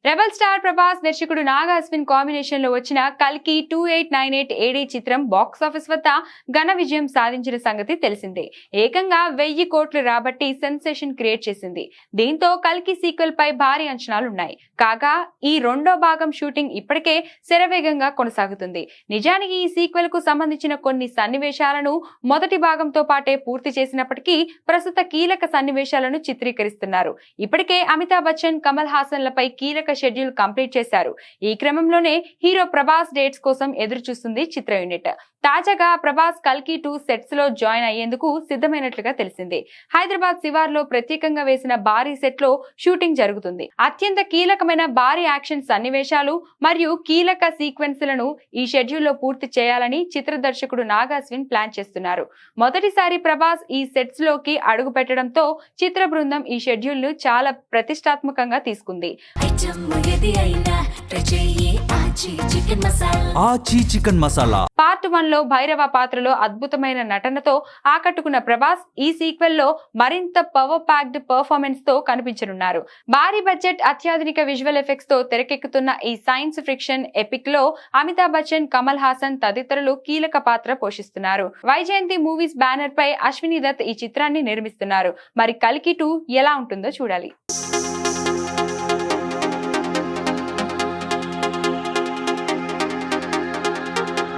Rebel star Prabhas దర్శకుడు Nag Ashwin combination లో వచ్చిన కల్కి 2898 ఏడీ చిత్రం బాక్స్ ఆఫీస్ వద్ద ఘన విజయం సాధించిన సంగతి తెలిసిందే. ఏకంగా 1000 కోట్లు రాబట్టి సెన్సేషన్ క్రియేట్ చేసింది. దీంతో కల్కి సీక్వెల్ పై భారీ అంచనాలున్నాయి. కాగా ఈ రెండో భాగం షూటింగ్ ఇప్పటికే శరవేగంగా కొనసాగుతుంది. నిజానికి ఈ సీక్వెల్ కు సంబంధించిన కొన్ని సన్నివేశాలను మొదటి భాగంతో పాటే పూర్తి చేసినప్పటికీ ప్రస్తుత కీలక సన్నివేశాలను చిత్రీకరిస్తున్నారు. ఇప్పటికే అమితాబ్ బచ్చన్, కమల్ హాసన్ లపై కీలక షెడ్యూల్ కంప్లీట్ చేశారు. ఈ క్రమంలోనే హీరో ప్రభాస్ డేట్స్ కోసం ఎదురు చూస్తుంది చిత్ర యూనిట్. తాజాగా ప్రభాస్ కల్కి 2 సెట్స్ లో జాయిన్ అయ్యేందుకు సిద్ధమైనట్లుగా తెలిసింది. హైదరాబాద్ శివార్లో ప్రత్యేకంగా వేసిన భారీ సెట్ లో షూటింగ్ జరుగుతుంది. అత్యంత కీలకమైన భారీ యాక్షన్ సన్నివేశాలు మరియు కీలక సీక్వెన్స్లను ఈ షెడ్యూల్ లో పూర్తి చేయాలని చిత్ర దర్శకుడు నాగ్ అశ్విన్ ప్లాన్ చేస్తున్నారు. మొదటిసారి ప్రభాస్ ఈ సెట్స్ లోకి అడుగు పెట్టడంతో చిత్ర బృందం ఈ షెడ్యూల్ ను చాలా ప్రతిష్టాత్మకంగా తీసుకుంది. పార్ట్ 1 లో భైరవ పాత్రలో అద్భుతమైన నటనతో ఆకట్టుకున్న ప్రభాస్ ఈ సీక్వెల్ లో మరింత పవర్ ప్యాక్డ్ పర్ఫార్మెన్స్ తో కనిపించనున్నారు. భారీ బడ్జెట్, అత్యాధునిక విజువల్ ఎఫెక్ట్స్ తో తెరకెక్కుతున్న ఈ సైన్స్ ఫిక్షన్ ఎపిక్ లో అమితాబ్ బచ్చన్, కమల్ హాసన్ తదితరులు కీలక పాత్ర పోషిస్తున్నారు. వైజయంతి మూవీస్ బ్యానర్ పై అశ్విని దత్ ఈ చిత్రాన్ని నిర్మిస్తున్నారు. మరి కల్కి 2 ఎలా ఉంటుందో చూడాలి.